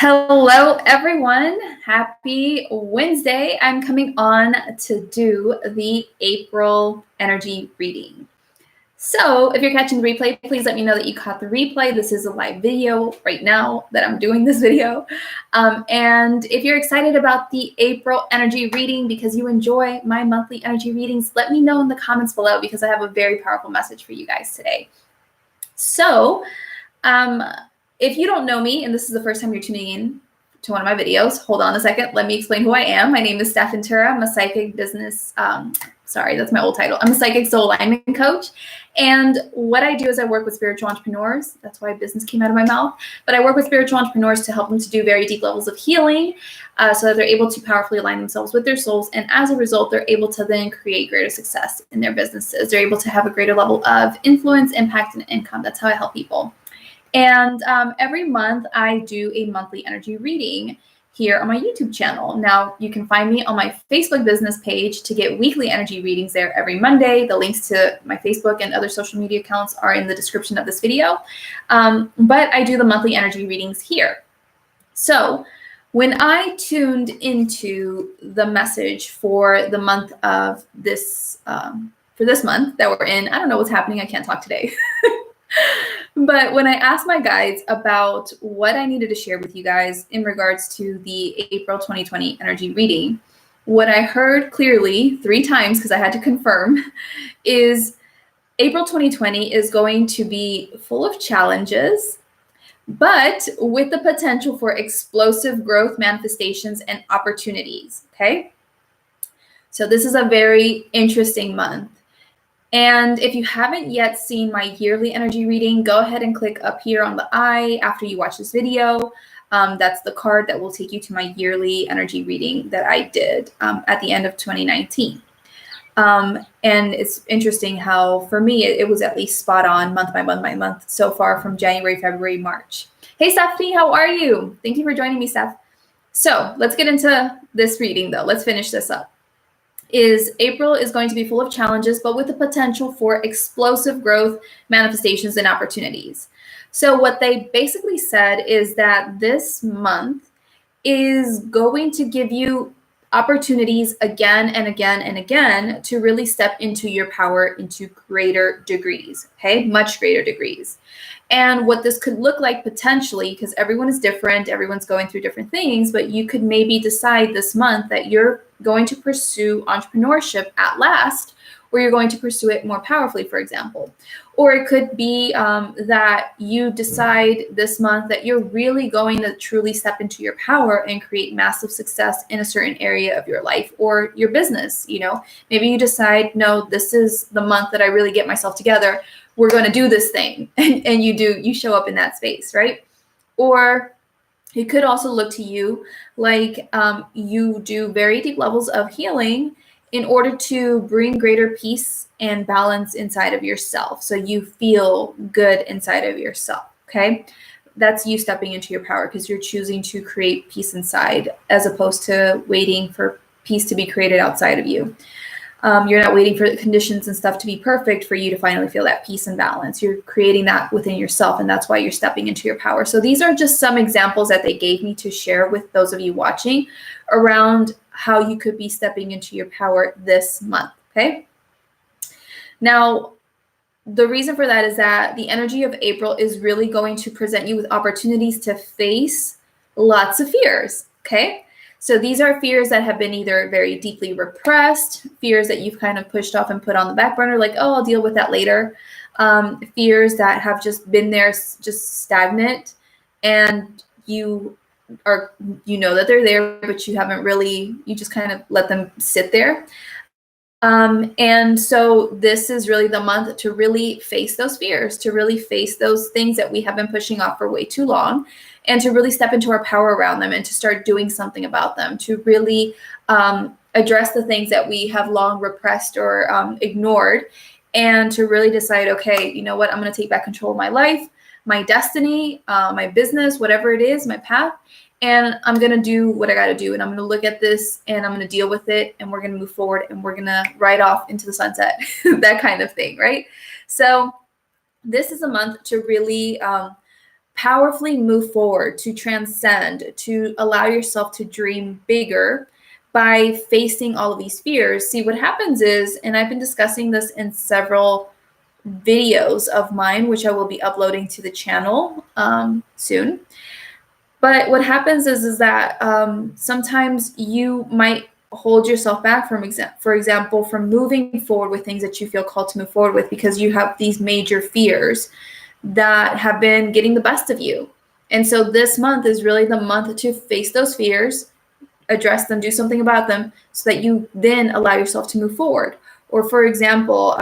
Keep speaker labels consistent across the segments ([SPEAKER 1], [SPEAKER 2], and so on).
[SPEAKER 1] Hello, everyone. Happy Wednesday. I'm coming on to do the April energy reading. So if you're catching the replay, please let me know that you caught the replay. This is a live video right now that I'm doing this video. And if you're excited about the April energy reading because you enjoy my monthly energy readings, let me know in the comments below because I have a very powerful message for you guys today. So, if you don't know me and this is the first time you're tuning in to one of my videos, hold on a second. Let me explain who I am. My name is Stef. I'm a psychic business, sorry, that's my old title. I'm a psychic soul alignment coach. And what I do is I work with spiritual entrepreneurs. That's why business came out of my mouth. But I work with spiritual entrepreneurs to help them to do very deep levels of healing so that they're able to powerfully align themselves with their souls. And as a result, they're able to then create greater success in their businesses. They're able to have a greater level of influence, impact, and income. That's how I help people. And every month I do a monthly energy reading here on my YouTube channel. Now you can find me on my Facebook business page to get weekly energy readings there every Monday. The links to my Facebook and other social media accounts are in the description of this video. But I do the monthly energy readings here. So when I tuned into the message for the month of this, for this month that we're in, I don't know what's happening. I can't talk today. But when I asked my guides about what I needed to share with you guys in regards to the April 2020 energy reading, what I heard clearly 3 times, because I had to confirm, is April 2020 is going to be full of challenges, but with the potential for explosive growth, manifestations, and opportunities, okay? So this is a very interesting month. And if you haven't yet seen my yearly energy reading, go ahead and click up here on the eye after you watch this video. That's the card that will take you to my yearly energy reading that I did at the end of 2019. And it's interesting how, for me, it was at least spot on month by month so far from January, February, March. Hey, Stephanie, how are you? Thank you for joining me, Steph. So let's get into this reading, though. Let's finish this up. April is going to be full of challenges, but with the potential for explosive growth, manifestations, and opportunities. So what they basically said is that this month is going to give you opportunities again and again and again to really step into your power into greater degrees, okay? Much greater degrees. And what this could look like potentially, because everyone is different, everyone's going through different things, but you could maybe decide this month that you're going to pursue entrepreneurship at last, or you're going to pursue it more powerfully, for example. Or it could be that you decide this month that you're really going to truly step into your power and create massive success in a certain area of your life or your business. You know, maybe you decide, no, this is the month that I really get myself together. We're going to do this thing. And you show up in that space, right? Or it could also look to you like you do very deep levels of healing in order to bring greater peace and balance inside of yourself. So you feel good inside of yourself, okay? That's you stepping into your power because you're choosing to create peace inside as opposed to waiting for peace to be created outside of you. You're not waiting for the conditions and stuff to be perfect for you to finally feel that peace and balance. You're creating that within yourself, and that's why you're stepping into your power. So these are just some examples that they gave me to share with those of you watching around how you could be stepping into your power this month, okay? Now, the reason for that is that the energy of April is really going to present you with opportunities to face lots of fears, okay? So these are fears that have been either very deeply repressed, fears that you've kind of pushed off and put on the back burner, like, oh, I'll deal with that later. Fears that have just been there, just stagnant, and you know that they're there, but you haven't really, you just kind of let them sit there. And so this is really the month to really face those fears, to really face those things that we have been pushing off for way too long, and to really step into our power around them and to start doing something about them, to really address the things that we have long repressed or ignored, and to really decide, okay, you know what, I'm going to take back control of my life, my destiny, my business, whatever it is, my path, and I'm going to do what I got to do. And I'm going to look at this and I'm going to deal with it. And we're going to move forward and we're going to ride off into the sunset, that kind of thing, right? So this is a month to really powerfully move forward, to transcend, to allow yourself to dream bigger by facing all of these fears. See, what happens is, and I've been discussing this in several videos of mine, which I will be uploading to the channel soon. But what happens is that sometimes you might hold yourself back from, for example, from moving forward with things that you feel called to move forward with, because you have these major fears that have been getting the best of you. And so this month is really the month to face those fears, address them, do something about them, so that you then allow yourself to move forward. Or for example,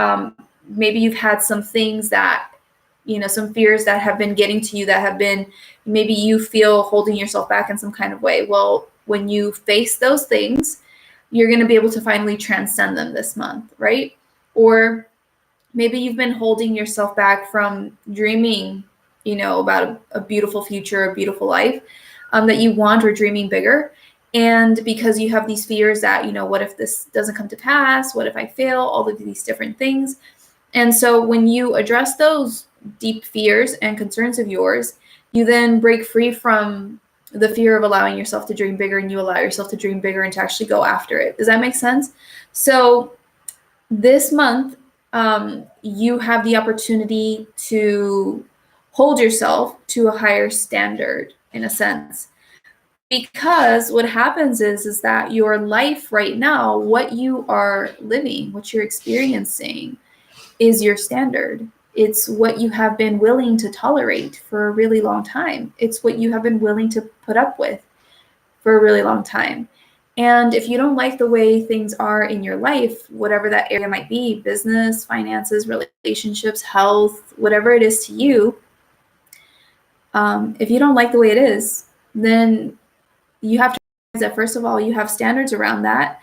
[SPEAKER 1] maybe you've had some things that, some fears that have been getting to you, that have been, maybe you feel holding yourself back in some kind of way. Well, when you face those things, you're going to be able to finally transcend them this month, right? Or maybe you've been holding yourself back from dreaming, about a beautiful future, a beautiful life that you want, or dreaming bigger. And because you have these fears that, what if this doesn't come to pass? What if I fail? All of these different things. And so when you address those deep fears and concerns of yours, you then break free from the fear of allowing yourself to dream bigger, and you allow yourself to dream bigger and to actually go after it. Does that make sense? So this month, you have the opportunity to hold yourself to a higher standard, in a sense. Because what happens is that your life right now, what you are living, what you're experiencing, is your standard. It's what you have been willing to tolerate for a really long time. It's what you have been willing to put up with for a really long time. And if you don't like the way things are in your life, whatever that area might be, business, finances, relationships, health, whatever it is to you, if you don't like the way it is, then you have to realize that, first of all, you have standards around that.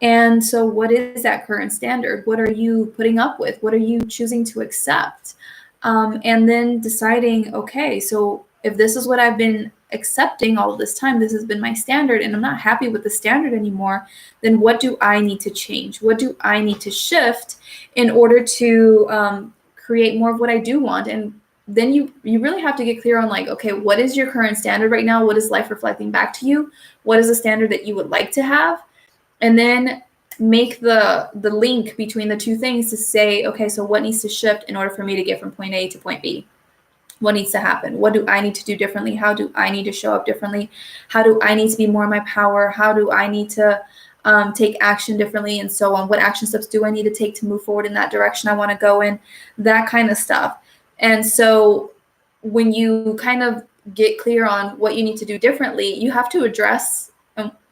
[SPEAKER 1] And so what is that current standard? What are you putting up with? What are you choosing to accept? And then deciding, okay, so if this is what I've been accepting all of this time, this has been my standard, and I'm not happy with the standard anymore, then what do I need to change? What do I need to shift in order to create more of what I do want? And then you really have to get clear on, like, okay, what is your current standard right now? What is life reflecting back to you? What is the standard that you would like to have? And then make the link between the two things to say, okay, so what needs to shift in order for me to get from point A to point B? What needs to happen? What do I need to do differently? How do I need to show up differently? How do I need to be more in my power? How do I need to take action differently, and so on? What action steps do I need to take to move forward in that direction I want to go in? That kind of stuff. And so when you kind of get clear on what you need to do differently, you have to address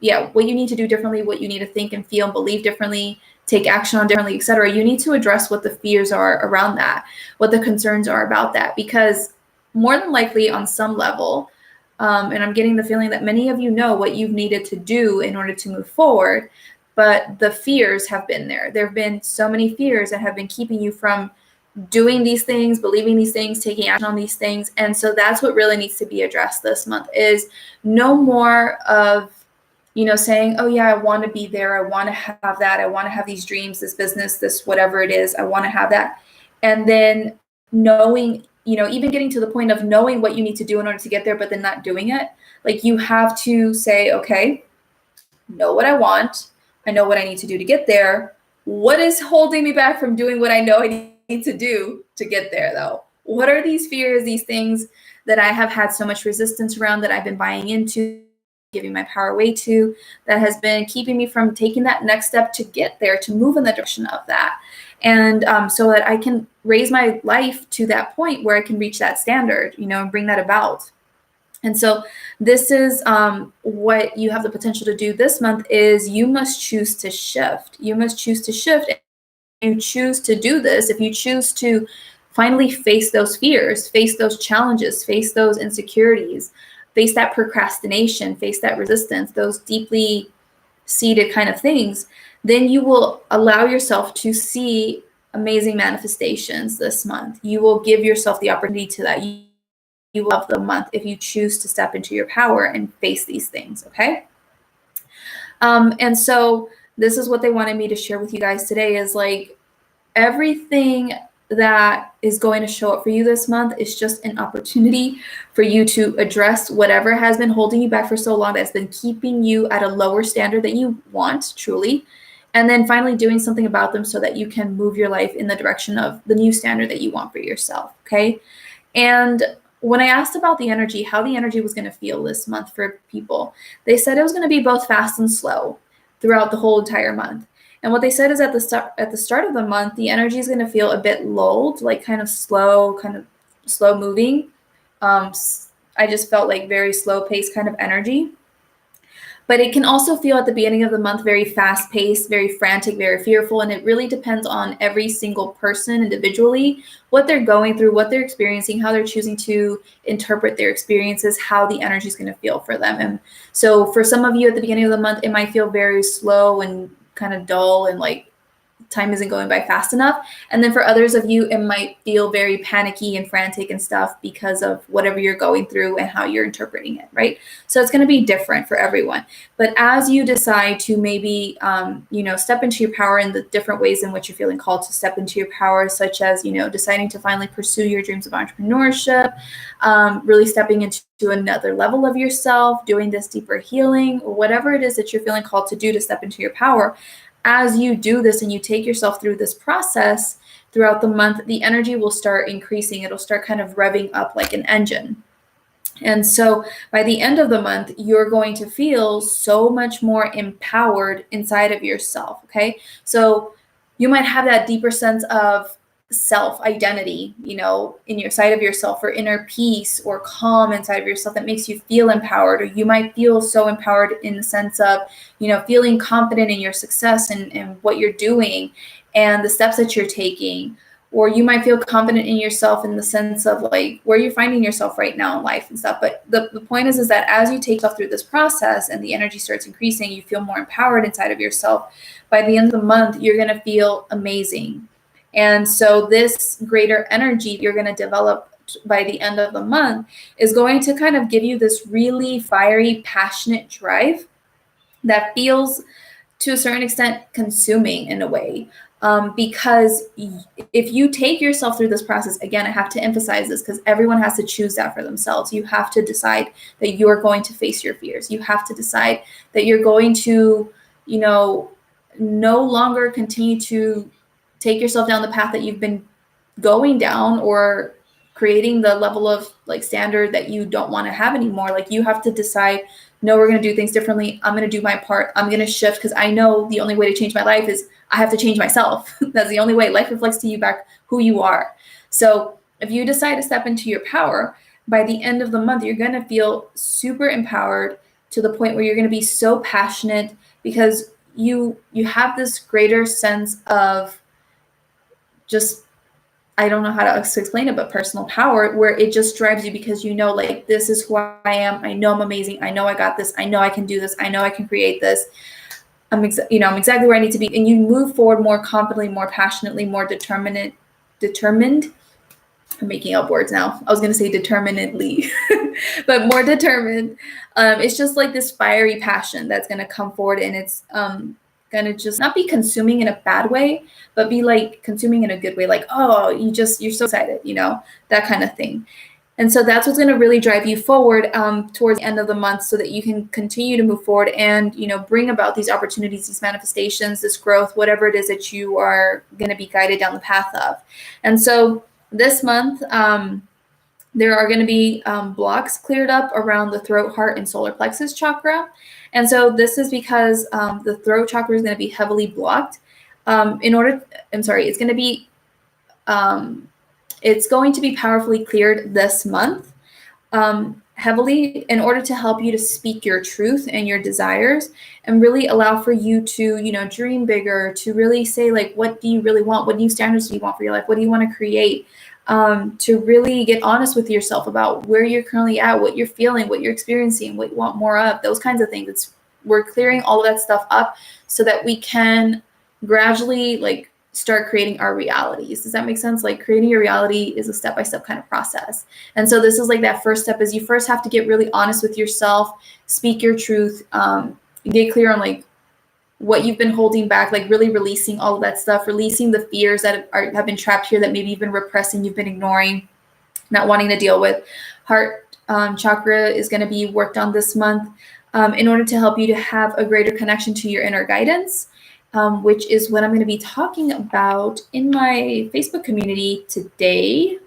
[SPEAKER 1] what you need to do differently, what you need to think and feel and believe differently, take action on differently, etc. You need to address what the fears are around that, what the concerns are about that, because more than likely on some level, and I'm getting the feeling that many of you know what you've needed to do in order to move forward, but the fears have been there. There have been so many fears that have been keeping you from doing these things, believing these things, taking action on these things. And so that's what really needs to be addressed this month, is no more of saying, oh yeah, I want to be there. I want to have that. I want to have these dreams, this business, this whatever it is. I want to have that. And then knowing, even getting to the point of knowing what you need to do in order to get there, but then not doing it. Like, you have to say, okay, know what I want. I know what I need to do to get there. What is holding me back from doing what I know I need to do to get there, though? What are these fears, these things that I have had so much resistance around, that I've been buying into, giving my power away to, that has been keeping me from taking that next step to get there, to move in the direction of that? And so that I can raise my life to that point where I can reach that standard, and bring that about. And so this is what you have the potential to do this month, is you must choose to shift. You must choose to shift. If you choose to do this, if you choose to finally face those fears, face those challenges, face those insecurities, face that procrastination, face that resistance, those deeply seated kind of things, then you will allow yourself to see amazing manifestations this month. You will give yourself the opportunity to that. You will love the month if you choose to step into your power and face these things, okay? And so this is what they wanted me to share with you guys today, is like, everything that is going to show up for you this month is just an opportunity for you to address whatever has been holding you back for so long, that's been keeping you at a lower standard that you want truly, and then finally doing something about them so that you can move your life in the direction of the new standard that you want for yourself. Okay. And when I asked about the energy, how the energy was going to feel this month for people, they said it was going to be both fast and slow throughout the whole entire month. And what they said is at the start of the month, the energy is going to feel a bit lulled, like kind of slow moving. I just felt like very slow paced kind of energy. But it can also feel at the beginning of the month very fast paced, very frantic, very fearful. And it really depends on every single person individually, what they're going through, what they're experiencing, how they're choosing to interpret their experiences, how the energy is going to feel for them. And so for some of you at the beginning of the month, it might feel very slow and kind of dull and like time isn't going by fast enough. And then for others of you, it might feel very panicky and frantic and stuff because of whatever you're going through and how you're interpreting it, right? So it's going to be different for everyone. But as you decide to maybe, step into your power in the different ways in which you're feeling called to step into your power, such as, deciding to finally pursue your dreams of entrepreneurship, really stepping into another level of yourself, doing this deeper healing, or whatever it is that you're feeling called to do to step into your power. As you do this and you take yourself through this process throughout the month, the energy will start increasing. It'll start kind of revving up like an engine. And so by the end of the month, you're going to feel so much more empowered inside of yourself. Okay. So you might have that deeper sense of self-identity, in your side of yourself, or inner peace or calm inside of yourself that makes you feel empowered. Or you might feel so empowered in the sense of, feeling confident in your success and what you're doing and the steps that you're taking. Or you might feel confident in yourself in the sense of like where you're finding yourself right now in life and stuff. But the point is that as you take yourself through this process and the energy starts increasing, you feel more empowered inside of yourself. By the end of the month, you're going to feel amazing. And so this greater energy you're going to develop by the end of the month is going to kind of give you this really fiery, passionate drive that feels to a certain extent consuming in a way. Because if you take yourself through this process, again, I have to emphasize this because everyone has to choose that for themselves. You have to decide that you are going to face your fears. You have to decide that you're going to, no longer continue to take yourself down the path that you've been going down or creating the level of like standard that you don't want to have anymore. Like you have to decide, no, we're going to do things differently. I'm going to do my part. I'm going to shift because I know the only way to change my life is I have to change myself. That's the only way. Life reflects to you back who you are. So if you decide to step into your power, by the end of the month, you're going to feel super empowered to the point where you're going to be so passionate because you have this greater sense of just, I don't know how to explain it, but personal power, where it just drives you because like, this is who I am. I know I'm amazing. I know I got this. I know I can do this. I know I can create this. I'm exactly where I need to be. And you move forward more confidently, more passionately, more determined. I'm making up words now. I was going to say determinedly, but more determined. It's just like this fiery passion that's going to come forward, and it's going to just not be consuming in a bad way, but be like consuming in a good way. Like, oh, you're so excited, that kind of thing. And so that's what's going to really drive you forward towards the end of the month so that you can continue to move forward and, bring about these opportunities, these manifestations, this growth, whatever it is that you are going to be guided down the path of. And so this month, there are going to be blocks cleared up around the throat, heart, and solar plexus chakra. And so this is because the throat chakra is going to be heavily blocked. It's going to be powerfully cleared this month, heavily, in order to help you to speak your truth and your desires and really allow for you to, dream bigger, to really say, like, what do you really want? What new standards do you want for your life? What do you want to create? To really get honest with yourself about where you're currently at, what you're feeling, what you're experiencing, what you want more of, those kinds of things. We're clearing all of that stuff up so that we can gradually start creating our realities. Does that make sense? Like, creating your reality is a step-by-step kind of process. And so this is like that first step is you first have to get really honest with yourself, speak your truth, get clear on what you've been holding back, like really releasing all of that stuff, releasing the fears that have been trapped here that maybe you've been repressing, you've been ignoring, not wanting to deal with. Heart chakra is going to be worked on this month in order to help you to have a greater connection to your inner guidance, which is what I'm going to be talking about in my Facebook community today.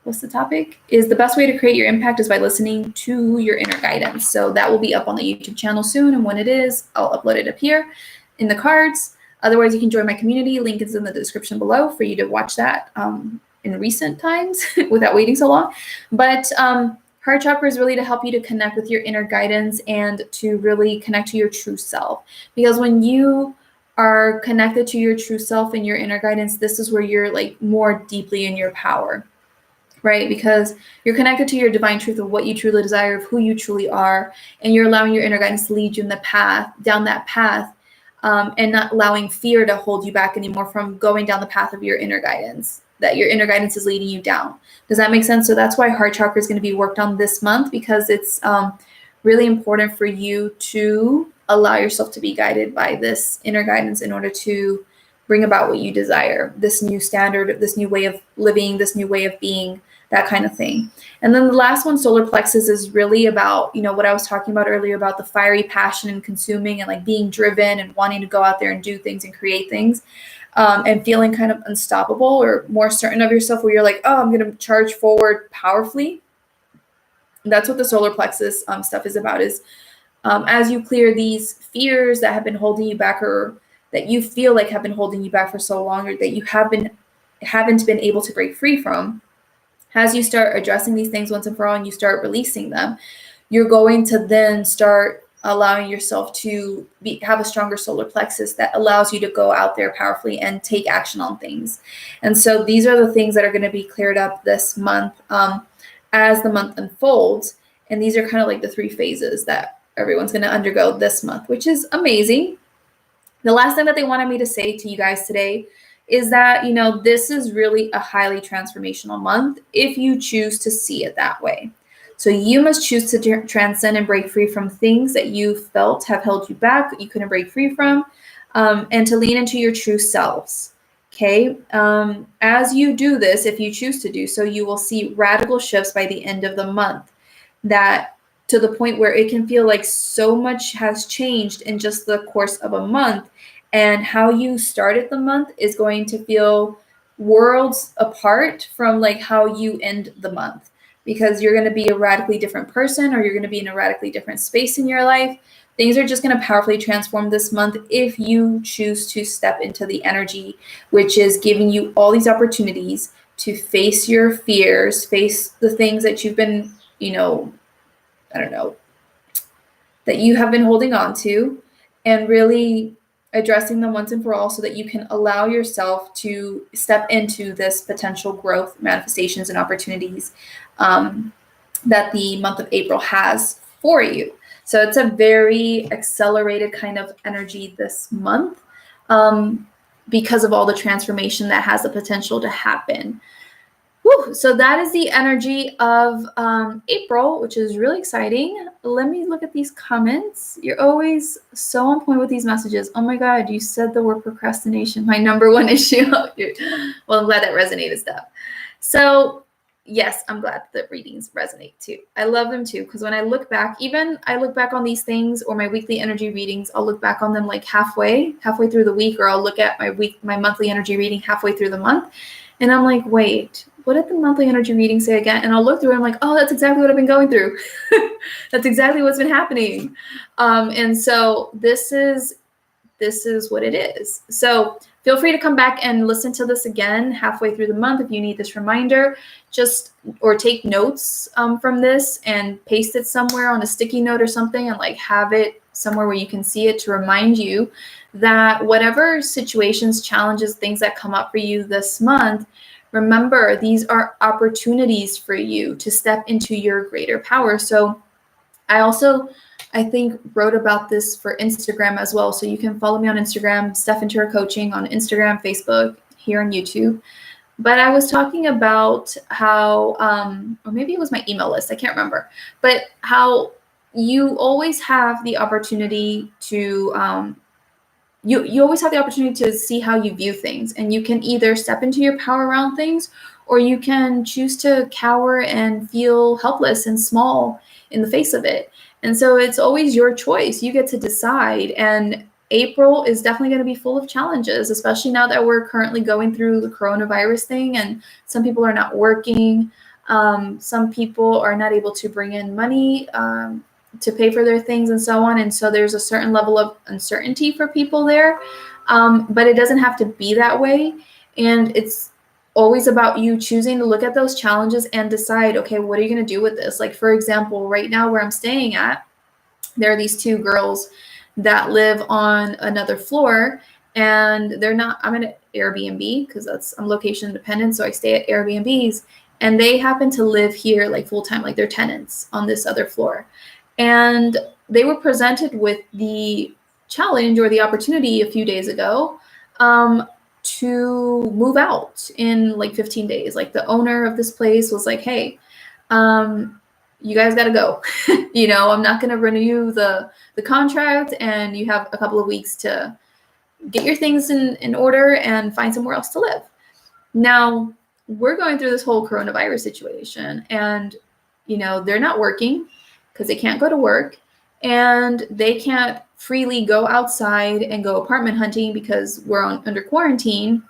[SPEAKER 1] What's the topic? Is the best way to create your impact is by listening to your inner guidance. So that will be up on the YouTube channel soon. And when it is, I'll upload it up here in the cards. Otherwise, you can join my community. Link is in the description below for you to watch that in recent times without waiting so long. But heart chakra is really to help you to connect with your inner guidance and to really connect to your true self. Because when you are connected to your true self and your inner guidance, this is where you're like more deeply in your power. Right? Because you're connected to your divine truth of what you truly desire, of who you truly are, and you're allowing your inner guidance to lead you in the path, down that path, and not allowing fear to hold you back anymore from going down the path of your inner guidance, that your inner guidance is leading you down. Does that make sense? So that's why heart chakra is going to be worked on this month, because it's really important for you to allow yourself to be guided by this inner guidance in order to bring about what you desire, this new standard, this new way of living, this new way of being, that kind of thing. And then the last one, solar plexus, is really about, you know, what I was talking about earlier about the fiery passion and consuming and like being driven and wanting to go out there and do things and create things, and feeling kind of unstoppable or more certain of yourself, where you're like, oh, I'm going to charge forward powerfully. And that's what the solar plexus stuff is about, is as you clear these fears that have been holding you back, or that you feel like have been holding you back for so long, or that you haven't been able to break free from. As you start addressing these things once and for all and you start releasing them, you're going to then start allowing yourself to have a stronger solar plexus that allows you to go out there powerfully and take action on things. And so these are the things that are going to be cleared up this month as the month unfolds. And these are kind of like the 3 phases that everyone's going to undergo this month, which is amazing. The last thing that they wanted me to say to you guys today is that, you know, this is really a highly transformational month if you choose to see it that way. So you must choose to transcend and break free from things that you felt have held you back, that you couldn't break free from, and to lean into your true selves. Okay. As you do this, if you choose to do so, you will see radical shifts by the end of the month, that to the point where it can feel like so much has changed in just the course of a month. And how you started the month is going to feel worlds apart from like how you end the month, because you're going to be a radically different person, or you're going to be in a radically different space in your life. Things are just going to powerfully transform this month if you choose to step into the energy, which is giving you all these opportunities to face your fears, face the things that you've been, you know, that you have been holding on to, and really addressing them once and for all, so that you can allow yourself to step into this potential growth, manifestations, and opportunities that the month of April has for you. So it's a very accelerated kind of energy this month because of all the transformation that has the potential to happen. Whew, so that is the energy of April, which is really exciting. Let me look at these comments. You're always so on point with these messages. Oh my God, you said the word procrastination, my number one issue. Well, I'm glad that resonated, Stef. So yes, I'm glad that readings resonate too. I love them too, because when I look back, I look back on these things, or my weekly energy readings, I'll look back on them like halfway through the week, or I'll look at my monthly energy reading halfway through the month. And I'm like, wait, what did the monthly energy reading say again? And I'll look through it, I'm like, oh, that's exactly what I've been going through. That's exactly what's been happening. And so this is what it is. So feel free to come back and listen to this again halfway through the month if you need this reminder, or take notes from this and paste it somewhere on a sticky note or something, and like have it somewhere where you can see it, to remind you that whatever situations, challenges, things that come up for you this month, remember, these are opportunities for you to step into your greater power. So I think wrote about this for Instagram as well. So you can follow me on Instagram, Stef Interior Coaching on Instagram, Facebook, here on YouTube. But I was talking about how, or maybe it was my email list, I can't remember, but how you always have the opportunity to you always have the opportunity to see how you view things, and you can either step into your power around things, or you can choose to cower and feel helpless and small in the face of it. And so it's always your choice. You get to decide. And April is definitely going to be full of challenges, especially now that we're currently going through the coronavirus thing, and some people are not working. Some people are not able to bring in money to pay for their things and so on. And so there's a certain level of uncertainty for people there. But it doesn't have to be that way. And it's always about you choosing to look at those challenges and decide, okay, what are you going to do with this? Like, for example, right now where I'm staying at, there are these two girls that live on another floor, and they're not, I'm in an Airbnb because I'm location independent. So I stay at Airbnbs, and they happen to live here like full time, like they're tenants on this other floor. And they were presented with the challenge or the opportunity a few days ago to move out in like 15 days. Like the owner of this place was like, hey, you guys got to go. I'm not going to renew the contract, and you have a couple of weeks to get your things in order and find somewhere else to live. Now, we're going through this whole coronavirus situation, and, they're not working because they can't go to work, and they can't freely go outside and go apartment hunting because we're under quarantine.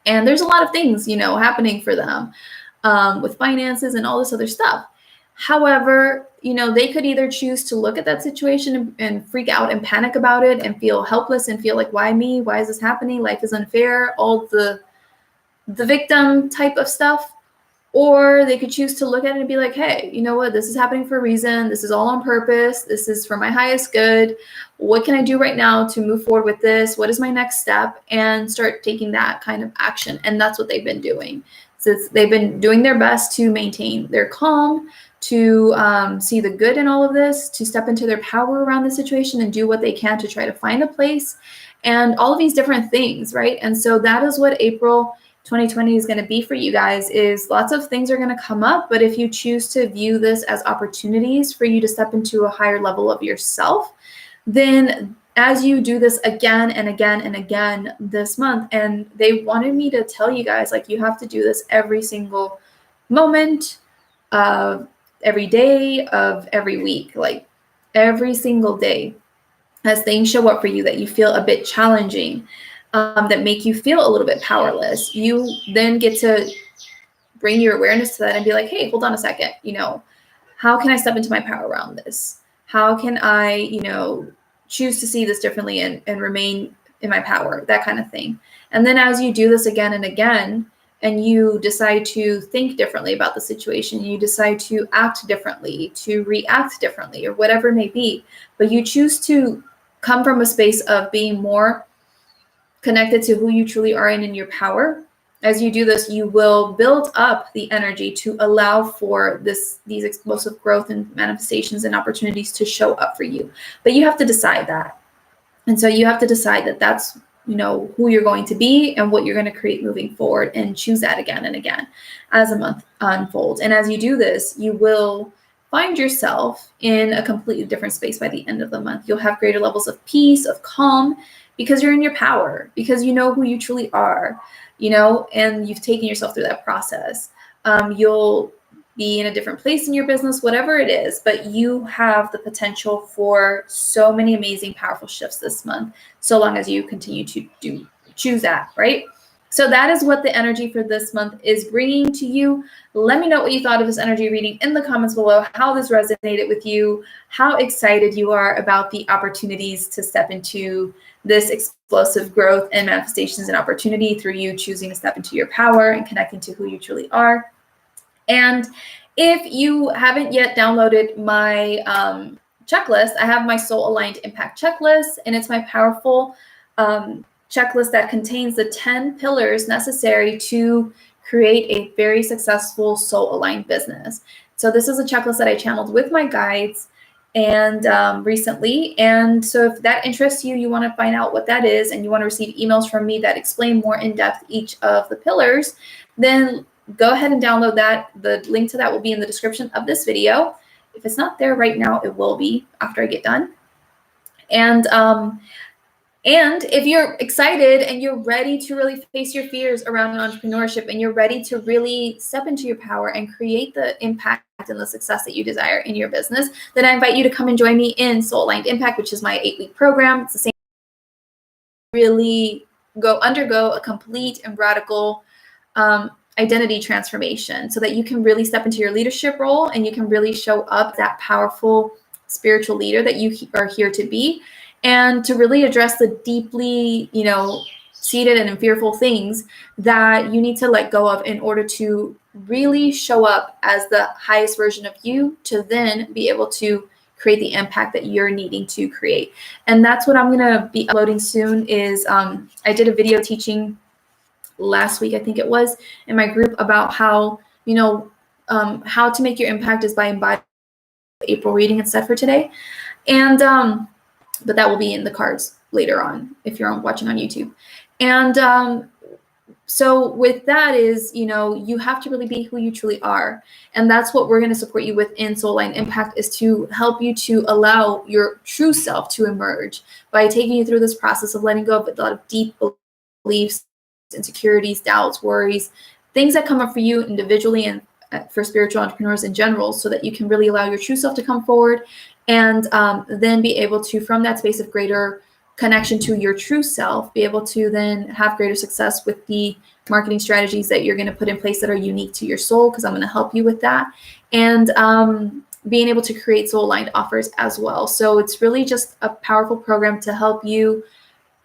[SPEAKER 1] And there's a lot of things, happening for them with finances and all this other stuff. However, they could either choose to look at that situation and freak out and panic about it and feel helpless and feel like, why me? Why is this happening? Life is unfair. All the victim type of stuff. Or they could choose to look at it and be like, hey, you know what? This is happening for a reason. This is all on purpose. This is for my highest good. What can I do right now to move forward with this? What is my next step? And start taking that kind of action. And that's what they've been doing. So they've been doing their best to maintain their calm, to see the good in all of this, to step into their power around the situation and do what they can to try to find a place, and all of these different things, right? And so that is what April 2020 is going to be for you guys. Is lots of things are going to come up, but if you choose to view this as opportunities for you to step into a higher level of yourself, then as you do this again and again and again this month, and they wanted me to tell you guys, like, you have to do this every single moment of every day of every week, like every single day, as things show up for you that you feel a bit challenging, that make you feel a little bit powerless. You then get to bring your awareness to that and be like, hey, hold on a second, how can I step into my power around this? How can I, choose to see this differently and remain in my power, that kind of thing. And then as you do this again and again, and you decide to think differently about the situation, you decide to act differently, to react differently, or whatever it may be, but you choose to come from a space of being more connected to who you truly are in your power. As you do this, you will build up the energy to allow for these explosive growth and manifestations and opportunities to show up for you. But you have to decide that. And so you have to decide that that's, who you're going to be and what you're going to create moving forward, and choose that again and again as a month unfolds. And as you do this, you will find yourself in a completely different space by the end of the month. You'll have greater levels of peace, of calm, because you're in your power, because you know who you truly are, and you've taken yourself through that process. You'll be in a different place in your business, whatever it is, but you have the potential for so many amazing, powerful shifts this month, so long as you continue to choose that, right? So that is what the energy for this month is bringing to you. Let me know what you thought of this energy reading in the comments below, how this resonated with you, how excited you are about the opportunities to step into this explosive growth and manifestations and opportunity through you choosing to step into your power and connecting to who you truly are. And if you haven't yet downloaded my checklist, I have my Soul Aligned Impact Checklist, and it's my powerful checklist that contains the 10 pillars necessary to create a very successful soul aligned business. So this is a checklist that I channeled with my guides and recently. And so if that interests you, you want to find out what that is, and you want to receive emails from me that explain more in depth each of the pillars, then go ahead and download that. The link to that will be in the description of this video. If it's not there right now, it will be after I get done. And And if you're excited and you're ready to really face your fears around entrepreneurship and you're ready to really step into your power and create the impact and the success that you desire in your business, then I invite you to come and join me in Soul Aligned Impact, which is my 8-week program. It's the same. Really undergo a complete and radical identity transformation so that you can really step into your leadership role and you can really show up that powerful spiritual leader that you are here to be, and to really address the deeply, seated and fearful things that you need to let go of in order to really show up as the highest version of you, to then be able to create the impact that you're needing to create. And that's what I'm going to be uploading soon. Is I did a video teaching last week, I think it was, in my group about how, how to make your impact is by embodying April reading instead for today. And but that will be in the cards later on if you're watching on YouTube. And so with that is, you have to really be who you truly are. And that's what we're going to support you with in Soul Aligned Impact, is to help you to allow your true self to emerge by taking you through this process of letting go of a lot of deep beliefs, insecurities, doubts, worries, things that come up for you individually and for spiritual entrepreneurs in general, so that you can really allow your true self to come forward, and then be able to, from that space of greater connection to your true self, be able to then have greater success with the marketing strategies that you're going to put in place that are unique to your soul, because I'm going to help you with that, and being able to create soul aligned offers as well. So it's really just a powerful program to help you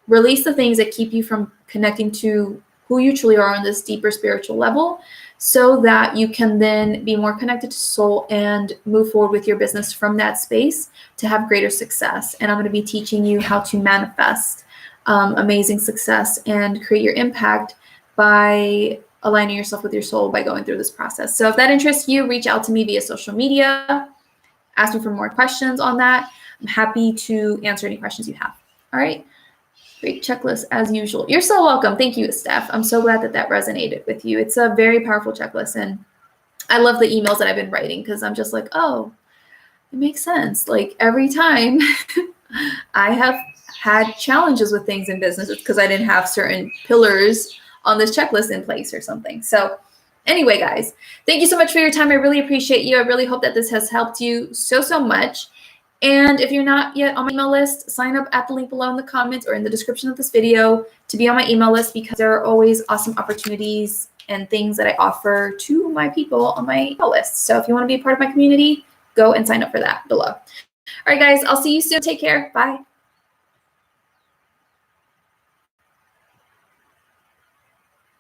[SPEAKER 1] release the things that keep you from connecting to who you truly are on this deeper spiritual level, so that you can then be more connected to soul and move forward with your business from that space to have greater success. And I'm going to be teaching you how to manifest amazing success and create your impact by aligning yourself with your soul by going through this process. So if that interests you, reach out to me via social media, ask me for more questions on that. I'm happy to answer any questions you have. All right. Great checklist as usual. You're so welcome. Thank you, Stef. I'm so glad that resonated with you. It's a very powerful checklist. And I love the emails that I've been writing, because I'm just like, oh, it makes sense. Like every time I have had challenges with things in business, it's because I didn't have certain pillars on this checklist in place or something. So anyway, guys, thank you so much for your time. I really appreciate you. I really hope that this has helped you so much. And if you're not yet on my email list, sign up at the link below in the comments or in the description of this video to be on my email list, because there are always awesome opportunities and things that I offer to my people on my email list. So if you want to be a part of my community, go and sign up for that below. All right, guys, I'll see you soon. Take care. Bye.